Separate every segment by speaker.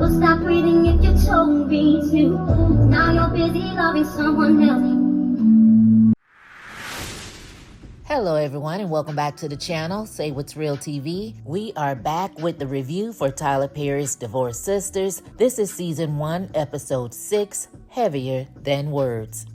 Speaker 1: would stop breathing if you told me to. Now you're busy loving someone else.
Speaker 2: Hello everyone and welcome back to the channel, Say What's Real TV. We are back with the review for Tyler Perry's Divorced Sisters. This is season 1, episode 6, Heavier Than Words.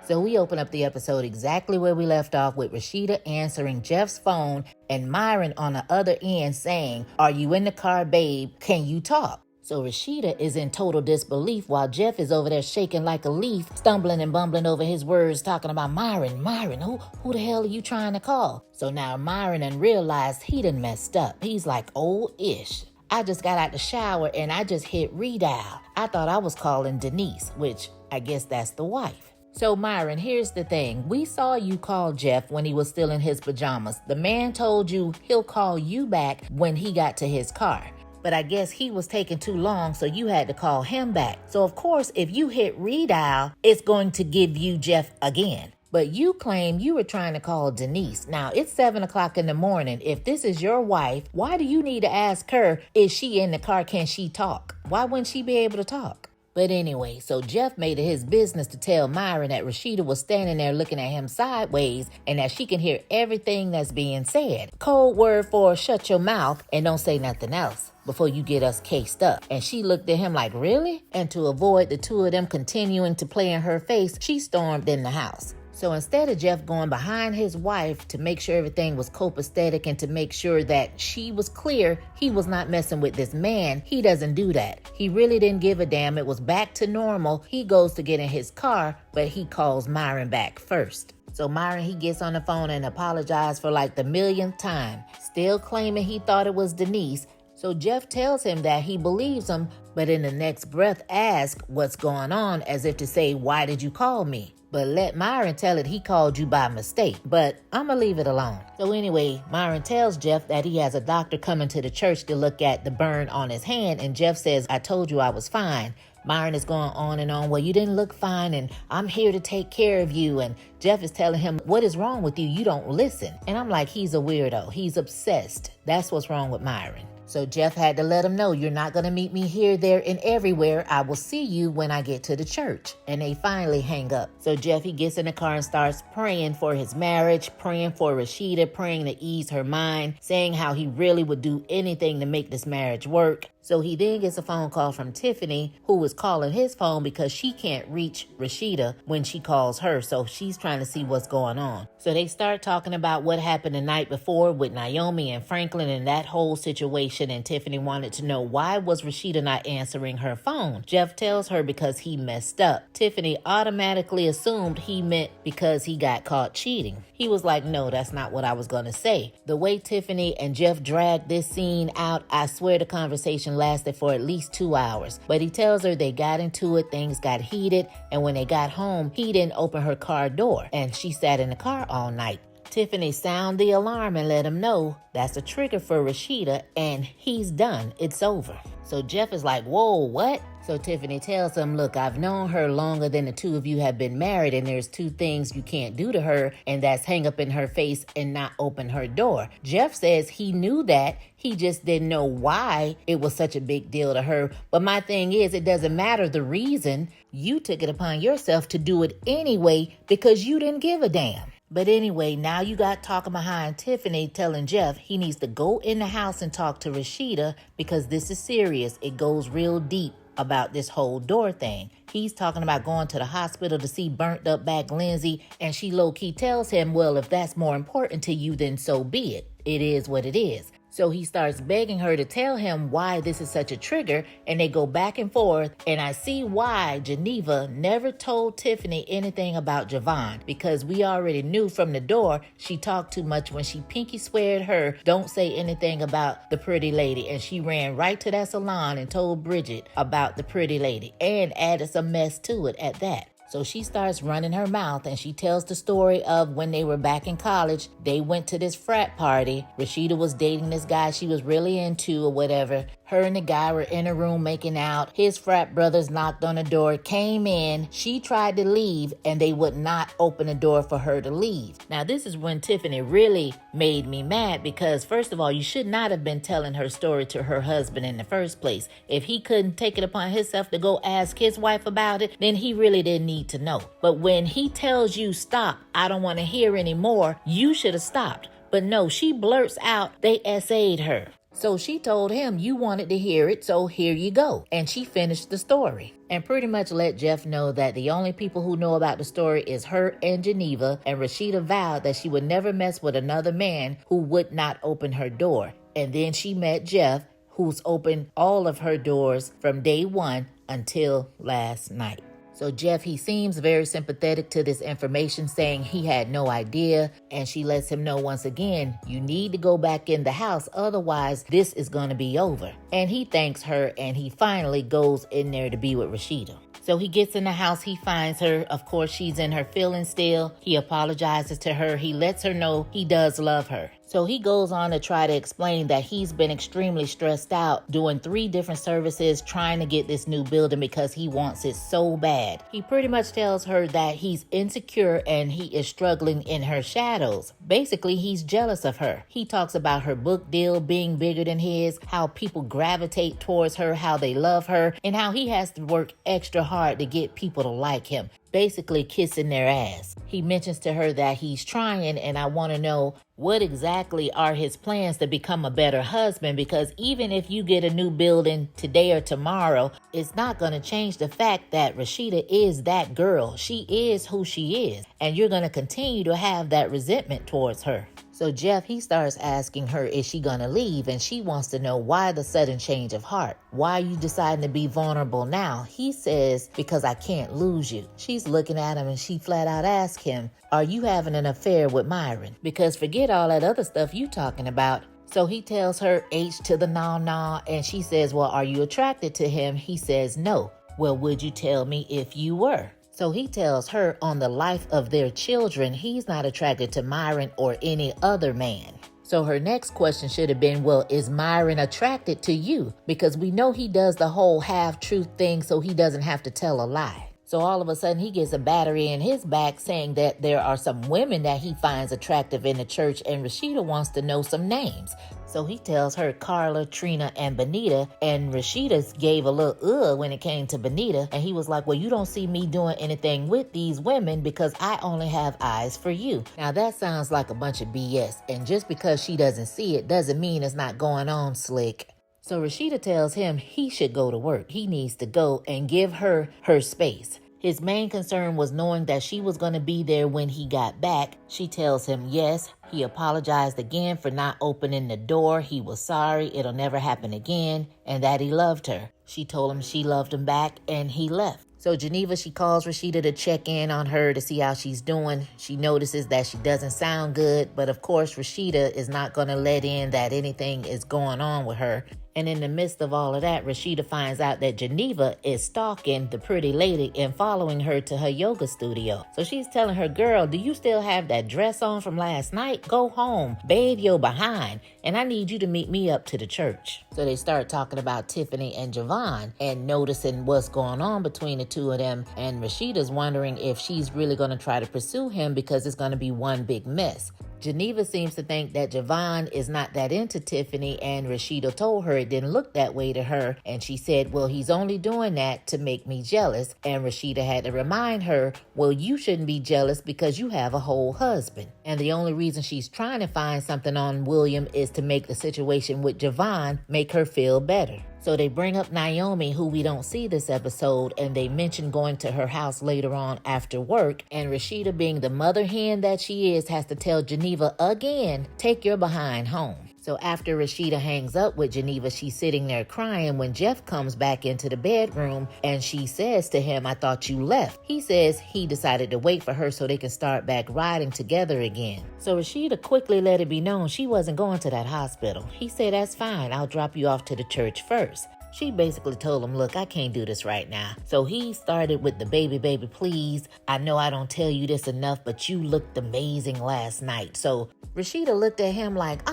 Speaker 2: So we open up the episode exactly where we left off, with Rashida answering Jeff's phone and Myron on the other end saying, "Are you in the car, babe? Can you talk?" So Rashida is in total disbelief while Jeff is over there shaking like a leaf, stumbling and bumbling over his words, talking about Myron, who the hell are you trying to call? So now Myron done realized he done messed up. He's like, "Oh, ish. I just got out the shower and I just hit redial. I thought I was calling Denise," which I guess that's the wife. So Myron, here's the thing. We saw you call Jeff when he was still in his pajamas. The man told you he'll call you back when he got to his car. But I guess he was taking too long, so you had to call him back. So of course, if you hit redial, it's going to give you Jeff again. But you claim you were trying to call Denise. Now, it's 7 o'clock in the morning. If this is your wife, why do you need to ask her, is she in the car? Can she talk? Why wouldn't she be able to talk? But anyway, so Jeff made it his business to tell Myron that Rashida was standing there looking at him sideways and that she can hear everything that's being said. Code word for shut your mouth and don't say nothing else before you get us cased up. And she looked at him like, really? And to avoid the two of them continuing to play in her face, she stormed in the house. So instead of Jeff going behind his wife to make sure everything was copacetic and to make sure that she was clear he was not messing with this man, he doesn't do that. He really didn't give a damn. It was back to normal. He goes to get in his car, but he calls Myron back first. So Myron, he gets on the phone and apologizes for like the millionth time, still claiming he thought it was Denise. So Jeff tells him that he believes him, but in the next breath asks what's going on, as if to say, why did you call me? But let Myron tell it he called you by mistake. But I'ma leave it alone. So anyway, Myron tells Jeff that he has a doctor coming to the church to look at the burn on his hand. And Jeff says, "I told you I was fine." Myron is going on and on. "Well, you didn't look fine and I'm here to take care of you." And Jeff is telling him, "What is wrong with you? You don't listen." And I'm like, he's a weirdo. He's obsessed. That's what's wrong with Myron. So Jeff had to let him know, "You're not going to meet me here, there, and everywhere. I will see you when I get to the church." And they finally hang up. So Jeff, he gets in the car and starts praying for his marriage, praying for Rashida, praying to ease her mind, saying how he really would do anything to make this marriage work. So he then gets a phone call from Tiffany, who is calling his phone because she can't reach Rashida when she calls her. So she's trying to see what's going on. So they start talking about what happened the night before with Naomi and Franklin and that whole situation. And Tiffany wanted to know, why was Rashida not answering her phone? Jeff tells her because he messed up. Tiffany automatically assumed he meant because he got caught cheating. He was like, "No, that's not what I was going to say." The way Tiffany and Jeff dragged this scene out, I swear the conversation lasted for at least 2 hours. But he tells her they got into it, things got heated, and when they got home, he didn't open her car door, and she sat in the car all night. Tiffany sounded the alarm and let him know that's a trigger for Rashida, and he's done. It's over. So Jeff is like, "Whoa, what?" So Tiffany tells him, "Look, I've known her longer than the two of you have been married, and there's 2 things you can't do to her, and that's hang up in her face and not open her door." Jeff says he knew that, he just didn't know why it was such a big deal to her. But my thing is, it doesn't matter the reason. You took it upon yourself to do it anyway because you didn't give a damn. But anyway, now you got talking behind Tiffany telling Jeff he needs to go in the house and talk to Rashida because this is serious. It goes real deep about this whole door thing. He's talking about going to the hospital to see burnt up back Lindsay, and she low-key tells him, "Well, if that's more important to you, then so be it. It is what it is." So he starts begging her to tell him why this is such a trigger, and they go back and forth. And I see why Geneva never told Tiffany anything about Javon, because we already knew from the door she talked too much when she pinky sweared her, "Don't say anything about the pretty lady." And she ran right to that salon and told Bridget about the pretty lady and added some mess to it at that. So she starts running her mouth and she tells the story of when they were back in college. They went to this frat party. Rashida was dating this guy she was really into or whatever. Her and the guy were in a room making out. His frat brothers knocked on the door, came in. She tried to leave, and they would not open the door for her to leave. Now, this is when Tiffany really made me mad because, first of all, you should not have been telling her story to her husband in the first place. If he couldn't take it upon himself to go ask his wife about it, then he really didn't need to know. But when he tells you, stop, I don't want to hear anymore, you should have stopped. But no, she blurts out they SA'd her. So she told him you wanted to hear it, so here you go. And she finished the story and pretty much let Jeff know that the only people who know about the story is her and Geneva, and Rashida vowed that she would never mess with another man who would not open her door. And then she met Jeff, who's opened all of her doors from day one until last night. So Jeff, he seems very sympathetic to this information, saying he had no idea. And she lets him know once again, you need to go back in the house. Otherwise, this is going to be over. And he thanks her, and he finally goes in there to be with Rashida. So he gets in the house, he finds her. Of course, she's in her feelings still. He apologizes to her. He lets her know he does love her. So he goes on to try to explain that he's been extremely stressed out doing 3 different services trying to get this new building because he wants it so bad. He pretty much tells her that he's insecure and he is struggling in her shadows. Basically, he's jealous of her. He talks about her book deal being bigger than his, how people gravitate towards her, how they love her, and how he has to work extra hard to get people to like him. Basically kissing their ass. He mentions to her that he's trying, and I want to know what exactly are his plans to become a better husband, because even if you get a new building today or tomorrow, it's not going to change the fact that Rashida is that girl. She is who she is, and you're going to continue to have that resentment towards her. So Jeff, he starts asking her, is she gonna leave? And she wants to know why the sudden change of heart. Why are you deciding to be vulnerable now? He says, because I can't lose you. She's looking at him and she flat out asks him, are you having an affair with Myron? Because forget all that other stuff you talking about. So he tells her H to the nah, and she says, well, are you attracted to him? He says, no. Well, would you tell me if you were? So he tells her on the life of their children, he's not attracted to Myron or any other man. So her next question should have been, well, is Myron attracted to you? Because we know he does the whole half-truth thing so he doesn't have to tell a lie. So all of a sudden he gets a battery in his back saying that there are some women that he finds attractive in the church, and Rashida wants to know some names. So he tells her Carla, Trina, and Benita, and Rashida gave a little when it came to Benita, and he was like, well, you don't see me doing anything with these women because I only have eyes for you. Now that sounds like a bunch of BS, and just because she doesn't see it doesn't mean it's not going on, slick. So Rashida tells him he should go to work. He needs to go and give her her space. His main concern was knowing that she was going to be there when he got back. She tells him yes. He apologized again for not opening the door. He was sorry, it'll never happen again, and that he loved her. She told him she loved him back, and he left. So Geneva, she calls Rashida to check in on her to see how she's doing. She notices that she doesn't sound good, but of course Rashida is not going to let in that anything is going on with her. And in the midst of all of that, Rashida finds out that Geneva is stalking the pretty lady and following her to her yoga studio. So she's telling her, girl, do you still have that dress on from last night? Go home, bathe your behind, and I need you to meet me up to the church. So they start talking about Tiffany and Javon and noticing what's going on between the two of them. And Rashida's wondering if she's really going to try to pursue him because it's going to be one big mess. Geneva seems to think that Javon is not that into Tiffany, and Rashida told her it didn't look that way to her, and she said, well, he's only doing that to make me jealous. And Rashida had to remind her, well, you shouldn't be jealous because you have a whole husband. And the only reason she's trying to find something on William is to make the situation with Javon make her feel better. So they bring up Naomi, who we don't see this episode, and they mention going to her house later on after work. And Rashida, being the mother hen that she is, has to tell Geneva again, take your behind home. So after Rashida hangs up with Geneva, she's sitting there crying when Jeff comes back into the bedroom, and she says to him, I thought you left. He says he decided to wait for her so they can start back riding together again. So Rashida quickly let it be known she wasn't going to that hospital. He said, that's fine, I'll drop you off to the church first. She basically told him, look, I can't do this right now. So he started with the baby, please. I know I don't tell you this enough, but you looked amazing last night. So Rashida looked at him like,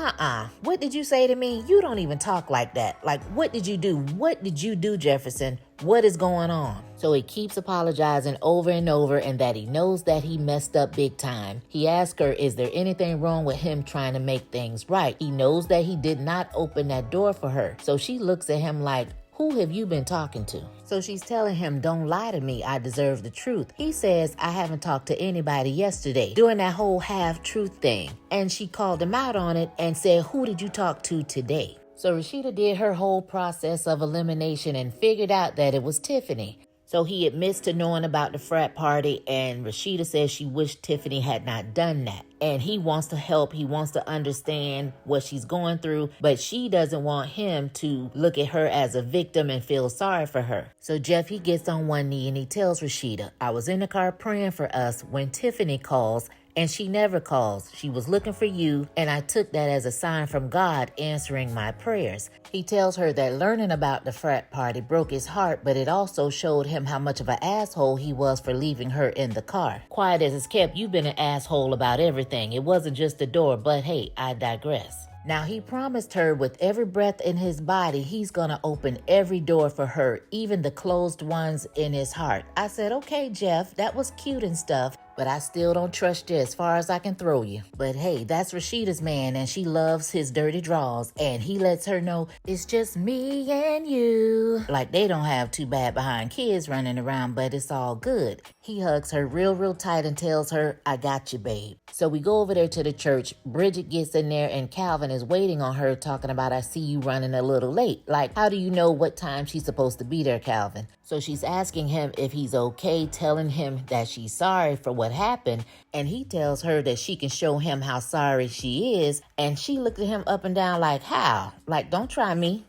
Speaker 2: what did you say to me? You don't even talk like that. Like, what did you do? What did you do, Jefferson? What is going on? So he keeps apologizing over and over, and that he knows that he messed up big time. He asks her, is there anything wrong with him trying to make things right? He knows that he did not open that door for her. So she looks at him like, who have you been talking to? So she's telling him, don't lie to me, I deserve the truth. He says, I haven't talked to anybody yesterday, doing that whole half-truth thing. And she called him out on it and said, who did you talk to today? So Rashida did her whole process of elimination and figured out that it was Tiffany. So he admits to knowing about the frat party, and Rashida says she wished Tiffany had not done that. And he wants to help, he wants to understand what she's going through, but she doesn't want him to look at her as a victim and feel sorry for her. So Jeff, he gets on one knee and he tells Rashida, I was in the car praying for us when Tiffany calls, and she never calls. She was looking for you, and I took that as a sign from God answering my prayers. He tells her that learning about the frat party broke his heart, but it also showed him how much of an asshole he was for leaving her in the car. Quiet as it's kept, you've been an asshole about everything. It wasn't just the door, but hey, I digress. Now, he promised her with every breath in his body, he's gonna open every door for her, even the closed ones in his heart. I said, okay, Jeff, that was cute and stuff, but I still don't trust you as far as I can throw you. But hey, that's Rashida's man, and she loves his dirty draws, and he lets her know it's just me and you. Like they don't have two bad behind kids running around, but it's all good. He hugs her real tight and tells her, I got you, babe. So we go over there to the church. Bridget gets in there, and Calvin is waiting on her, talking about, I see you running a little late. Like, how do you know what time she's supposed to be there, Calvin? So she's asking him if he's okay, telling him that she's sorry for what happened, and he tells her that she can show him how sorry she is, and she looked at him up and down like, how? Like, don't try me.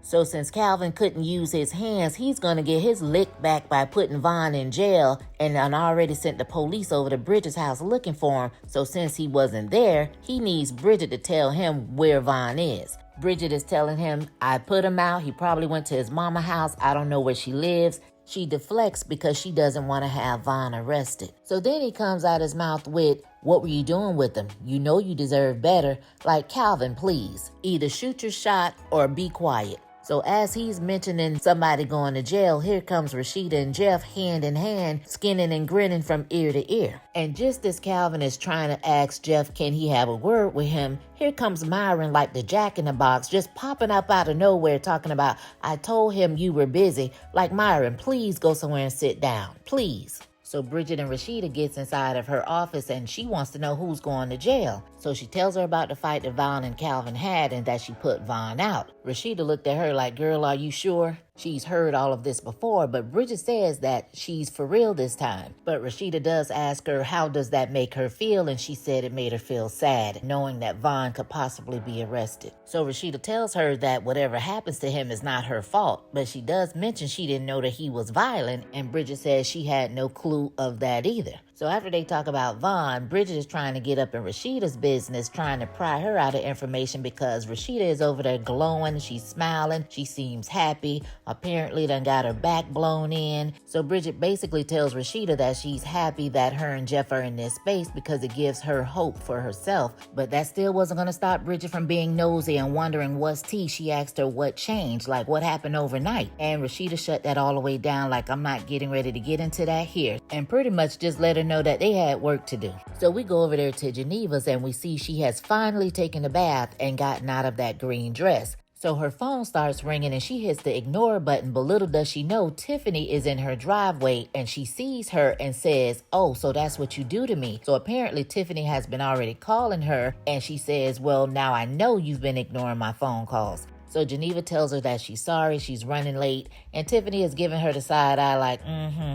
Speaker 2: So since Calvin couldn't use his hands, he's going to get his lick back by putting Vaughn in jail, and already sent the police over to Bridget's house looking for him. So since he wasn't there, he needs Bridget to tell him where Vaughn is. Bridget is telling him, I put him out. He probably went to his mama's house. I don't know where she lives. She deflects because she doesn't want to have Vaughn arrested. So then he comes out his mouth with, what were you doing with him? You know you deserve better. Like, Calvin, please, either shoot your shot or be quiet. So as he's mentioning somebody going to jail, here comes Rashida and Jeff hand in hand, skinning and grinning from ear to ear. And just as Calvin is trying to ask Jeff, can he have a word with him, here comes Myron like the Jack in the Box, just popping up out of nowhere talking about, I told him you were busy. Like, Myron, please go somewhere and sit down, please. So Bridget and Rashida gets inside of her office, and she wants to know who's going to jail. So she tells her about the fight that Vaughn and Calvin had and that she put Vaughn out. Rashida looked at her like, girl, are you sure? She's heard all of this before, but Bridget says that she's for real this time. But Rashida does ask her, how does that make her feel? And she said it made her feel sad, knowing that Vaughn could possibly be arrested. So Rashida tells her that whatever happens to him is not her fault, but she does mention she didn't know that he was violent, and Bridget says she had no clue of that either. So after they talk about Vaughn, Bridget is trying to get up in Rashida's business, trying to pry her out of information because Rashida is over there glowing, she's smiling, she seems happy, apparently done got her back blown in. So Bridget basically tells Rashida that she's happy that her and Jeff are in this space because it gives her hope for herself. But that still wasn't going to stop Bridget from being nosy and wondering what's tea. She asked her what changed, like what happened overnight. And Rashida shut that all the way down like, I'm not getting ready to get into that here. And pretty much just let her know that they had work to do. So we go over there to Geneva's and we see she has finally taken a bath and gotten out of that green dress. So her phone starts ringing and she hits the ignore button, but little does she know Tiffany is in her driveway and she sees her and says, oh, so that's what you do to me. So apparently Tiffany has been already calling her and she says, well, now I know you've been ignoring my phone calls. So Geneva tells her that she's sorry, she's running late, and Tiffany is giving her the side eye like,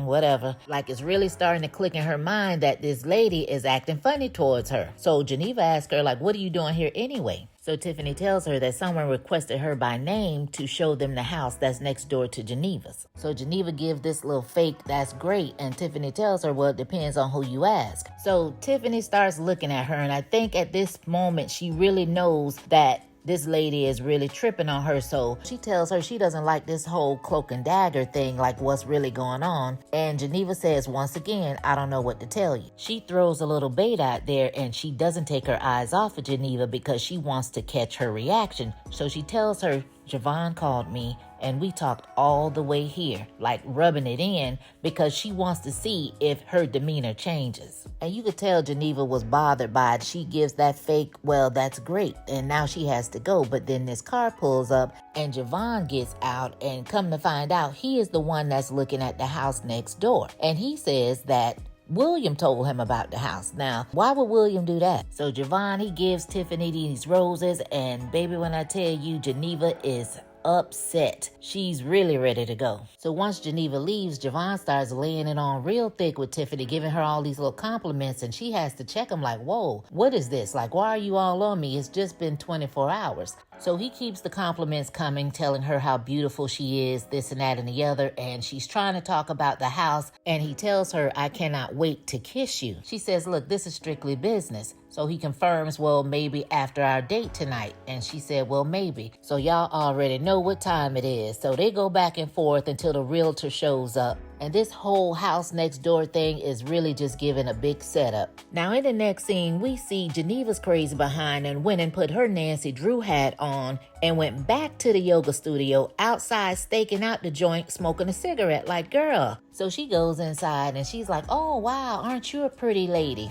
Speaker 2: whatever. Like it's really starting to click in her mind that this lady is acting funny towards her. So Geneva asks her, like, what are you doing here anyway? So Tiffany tells her that someone requested her by name to show them the house that's next door to Geneva's. So Geneva gives this little fake, that's great, and Tiffany tells her, well, it depends on who you ask. So Tiffany starts looking at her, and I think at this moment she really knows that this lady is really tripping on her, so she tells her she doesn't like this whole cloak and dagger thing, like what's really going on. And Geneva says, once again, I don't know what to tell you. She throws a little bait out there, and she doesn't take her eyes off of Geneva because she wants to catch her reaction. So she tells her, Javon called me and we talked all the way here, like rubbing it in, because she wants to see if her demeanor changes. And you could tell Geneva was bothered by it. She gives that fake, well, that's great, and now she has to go. But then this car pulls up and Javon gets out, and come to find out, he is the one that's looking at the house next door. And he says that William told him about the house. Now, why would William do that? So Javon, he gives Tiffany these roses, and baby, when I tell you, Geneva is upset. She's really ready to go. So once Geneva leaves, Javon starts laying it on real thick with Tiffany, giving her all these little compliments, and she has to check him like, whoa, what is this? Like, why are you all on me? It's just been 24 hours. So he keeps the compliments coming, telling her how beautiful she is, this and that and the other, and she's trying to talk about the house, and he tells her, I cannot wait to kiss you. She says, look, this is strictly business. So he confirms, well, maybe after our date tonight. And she said, well, maybe. So y'all already know what time it is. So they go back and forth until the realtor shows up. And this whole house next door thing is really just giving a big setup. Now in the next scene, we see Geneva's crazy behind and went and put her Nancy Drew hat on and went back to the yoga studio outside, staking out the joint, smoking a cigarette like, girl. So she goes inside and she's like, oh, wow, aren't you a pretty lady?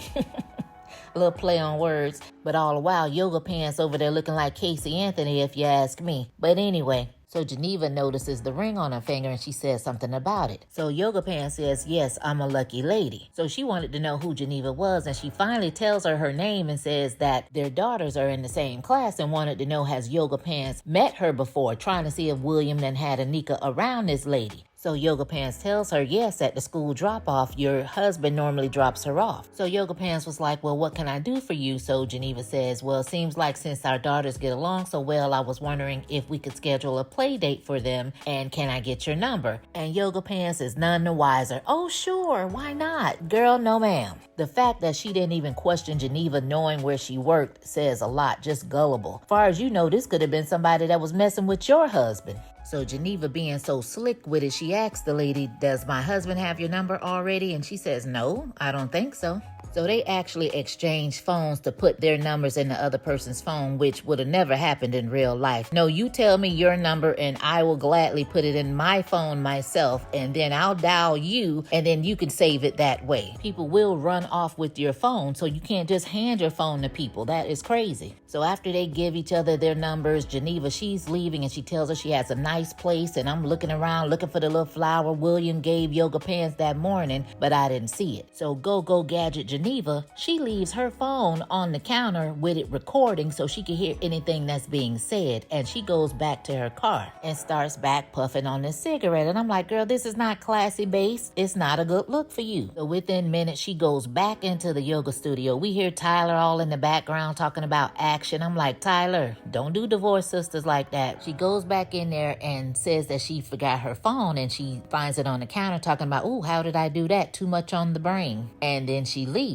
Speaker 2: A little play on words, but all the while, Yoga Pants over there looking like Casey Anthony, if you ask me. But anyway, so Geneva notices the ring on her finger and she says something about it. So Yoga Pants says, yes, I'm a lucky lady. So she wanted to know who Geneva was, and she finally tells her name and says that their daughters are in the same class, and wanted to know, has Yoga Pants met her before, trying to see if William then had Anika around this lady. So Yoga Pants tells her, yes, at the school drop-off, your husband normally drops her off. So Yoga Pants was like, well, what can I do for you? So Geneva says, well, it seems like since our daughters get along so well, I was wondering if we could schedule a play date for them, and can I get your number? And Yoga Pants is none the wiser. Oh, sure, why not? Girl, no ma'am. The fact that she didn't even question Geneva knowing where she worked says a lot, just gullible. As far as you know, this could have been somebody that was messing with your husband. So Geneva, being so slick with it, she asks the lady, does my husband have your number already? And she says, no, I don't think so. So they actually exchange phones to put their numbers in the other person's phone, which would have never happened in real life. No, you tell me your number and I will gladly put it in my phone myself, and then I'll dial you, and then you can save it that way. People will run off with your phone, so you can't just hand your phone to people. That is crazy. So after they give each other their numbers, Geneva, she's leaving, and she tells her she has a nice place, and I'm looking around looking for the little flower William gave Yoga Pants that morning, but I didn't see it. So go gadget Geneva, she leaves her phone on the counter with it recording so she can hear anything that's being said, and she goes back to her car and starts back puffing on this cigarette. And I'm like, girl, this is not classy base. It's not a good look for you. So within minutes, she goes back into the yoga studio. We hear Tyler all in the background talking about action. I'm like, Tyler, don't do Divorce Sisters like that. She goes back in there and says that she forgot her phone, and she finds it on the counter talking about, ooh, how did I do that? Too much on the brain. And then she leaves.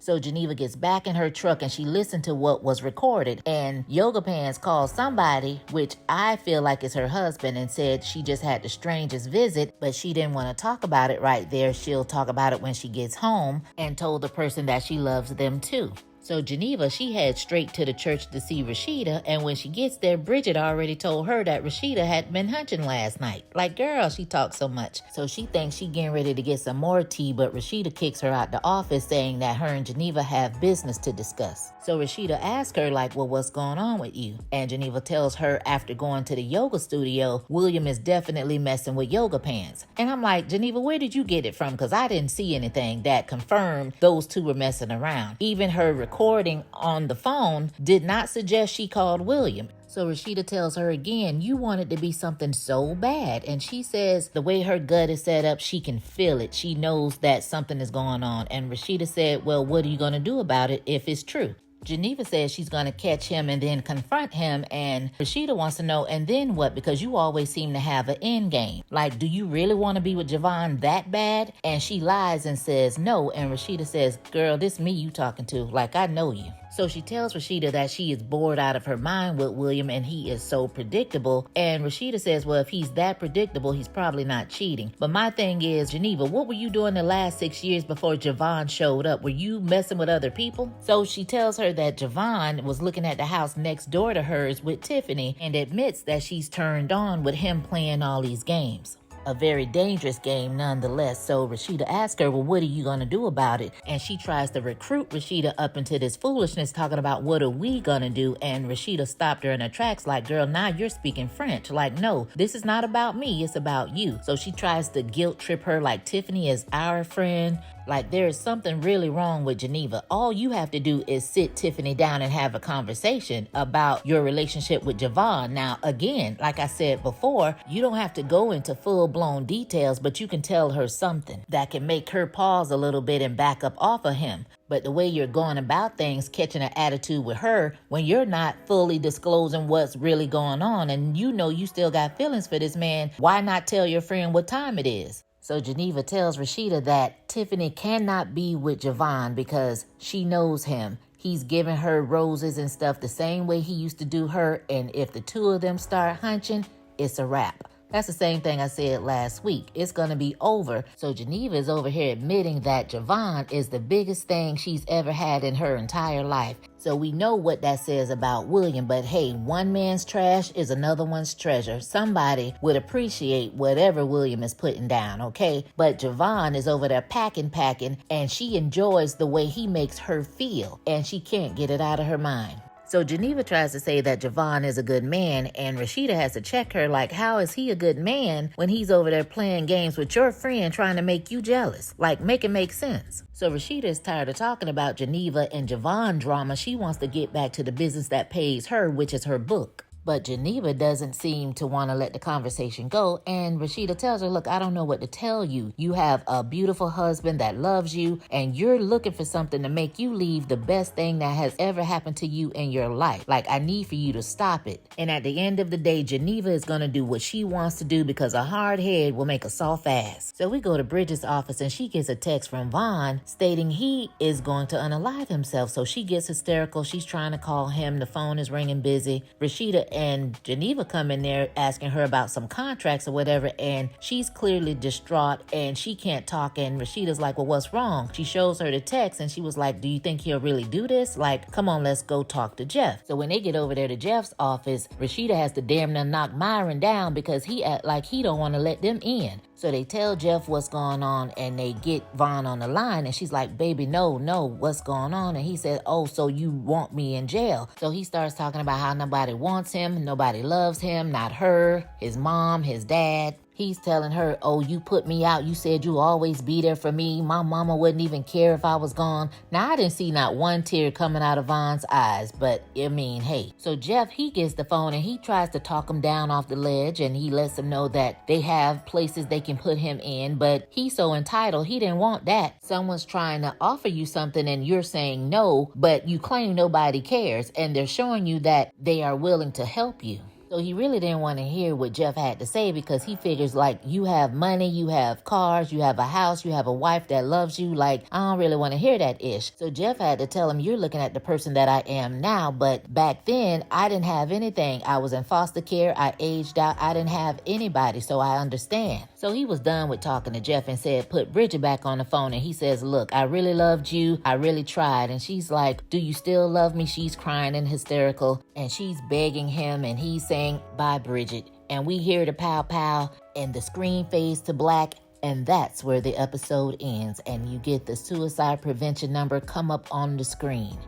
Speaker 2: So Geneva gets back in her truck and she listened to what was recorded, and Yoga Pants called somebody, which I feel like is her husband, and said she just had the strangest visit, but she didn't want to talk about it right there. She'll talk about it when she gets home, and told the person that she loves them too. So Geneva, she heads straight to the church to see Rashida, and when she gets there, Bridget already told her that Rashida had been hunching last night. Like, girl, she talks so much. So she thinks she getting ready to get some more tea, but Rashida kicks her out the office, saying that her and Geneva have business to discuss. So Rashida asks her, like, well, what's going on with you? And Geneva tells her after going to the yoga studio, William is definitely messing with Yoga Pants. And I'm like, Geneva, where did you get it from? Because I didn't see anything that confirmed those two were messing around. Even her recording on the phone did not suggest she called William. So Rashida tells her again, you want it to be something so bad. And she says the way her gut is set up, she can feel it. She knows that something is going on. And Rashida said, well, what are you going to do about it if it's true? Geneva says she's going to catch him and then confront him, and Rashida wants to know, and then what? Because you always seem to have an end game. Like, do you really want to be with Javon that bad? And she lies and says no, and Rashida says, girl, this me you talking to, like I know you. So she tells Rashida that she is bored out of her mind with William and he is so predictable. And Rashida says, well, if he's that predictable, he's probably not cheating. But my thing is, Geneva, what were you doing the last 6 years before Javon showed up? Were you messing with other people? So she tells her that Javon was looking at the house next door to hers with Tiffany and admits that she's turned on with him playing all these games. A very dangerous game nonetheless. So Rashida asks her, well, what are you going to do about it? And she tries to recruit Rashida up into this foolishness, talking about what are we going to do? And Rashida stopped her in her tracks like, girl, now you're speaking French. Like, no, this is not about me. It's about you. So she tries to guilt trip her like Tiffany is our friend. Like there is something really wrong with Geneva. All you have to do is sit Tiffany down and have a conversation about your relationship with Javon. Now, again, like I said before, you don't have to go into full-blown details, but you can tell her something that can make her pause a little bit and back up off of him. But the way you're going about things, catching an attitude with her when you're not fully disclosing what's really going on and you know you still got feelings for this man, why not tell your friend what time it is? So Geneva tells Rashida that Tiffany cannot be with Javon because she knows him. He's giving her roses and stuff the same way he used to do her. And if the two of them start hunching, it's a wrap. That's the same thing I said last week. It's going to be over. So Geneva is over here admitting that Javon is the biggest thing she's ever had in her entire life. So we know what that says about William. But hey, one man's trash is another one's treasure. Somebody would appreciate whatever William is putting down, okay? But Javon is over there packing, and she enjoys the way he makes her feel. And she can't get it out of her mind. So Geneva tries to say that Javon is a good man, and Rashida has to check her like, how is he a good man when he's over there playing games with your friend trying to make you jealous? Like, make it make sense. So Rashida is tired of talking about Geneva and Javon drama. She wants to get back to the business that pays her, which is her book. But Geneva doesn't seem to want to let the conversation go. And Rashida tells her, look, I don't know what to tell you. You have a beautiful husband that loves you, and you're looking for something to make you leave the best thing that has ever happened to you in your life. Like, I need for you to stop it. And at the end of the day, Geneva is going to do what she wants to do because a hard head will make a soft ass. So we go to Bridget's office and she gets a text from Vaughn stating he is going to unalive himself. So she gets hysterical. She's trying to call him. The phone is ringing busy. Rashida and Geneva come in there asking her about some contracts or whatever, and she's clearly distraught and she can't talk. And Rashida's like, well, what's wrong? She shows her the text and she was like, do you think he'll really do this? Like, come on, let's go talk to Jeff. So when they get over there to Jeff's office, Rashida has to damn near knock Myron down because he act like he don't want to let them in. So they tell Jeff what's going on and they get Vaughn on the line and she's like, baby, no, what's going on? And he said, oh, so you want me in jail. So he starts talking about how nobody wants him, nobody loves him, not her, his mom, his dad. He's telling her, oh, you put me out. You said you'll always be there for me. My mama wouldn't even care if I was gone. Now, I didn't see not one tear coming out of Vaughn's eyes, but I mean, hey. So Jeff, he gets the phone and he tries to talk him down off the ledge and he lets him know that they have places they can put him in, but he's so entitled, he didn't want that. Someone's trying to offer you something and you're saying no, but you claim nobody cares and they're showing you that they are willing to help you. So he really didn't want to hear what Jeff had to say because he figures like you have money, you have cars, you have a house, you have a wife that loves you. Like, I don't really want to hear that ish. So Jeff had to tell him, you're looking at the person that I am now. But back then, I didn't have anything. I was in foster care. I aged out. I didn't have anybody. So I understand. So he was done with talking to Jeff and said, put Bridget back on the phone. And he says, look, I really loved you. I really tried. And she's like, do you still love me? She's crying and hysterical. And she's begging him. And he's saying, bye, Bridget. And we hear the pow pow and the screen fades to black. And that's where the episode ends. And you get the suicide prevention number come up on the screen.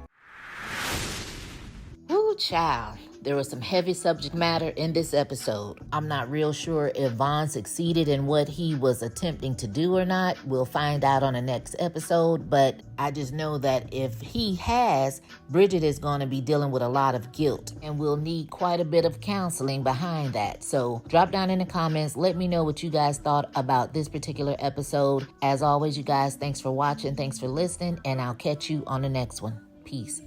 Speaker 2: Ooh, child. There was some heavy subject matter in this episode. I'm not real sure if Vaughn succeeded in what he was attempting to do or not. We'll find out on the next episode, but I just know that if he has, Bridget is going to be dealing with a lot of guilt and we'll need quite a bit of counseling behind that. So drop down in the comments. Let me know what you guys thought about this particular episode. As always, you guys, thanks for watching. Thanks for listening, and I'll catch you on the next one. Peace.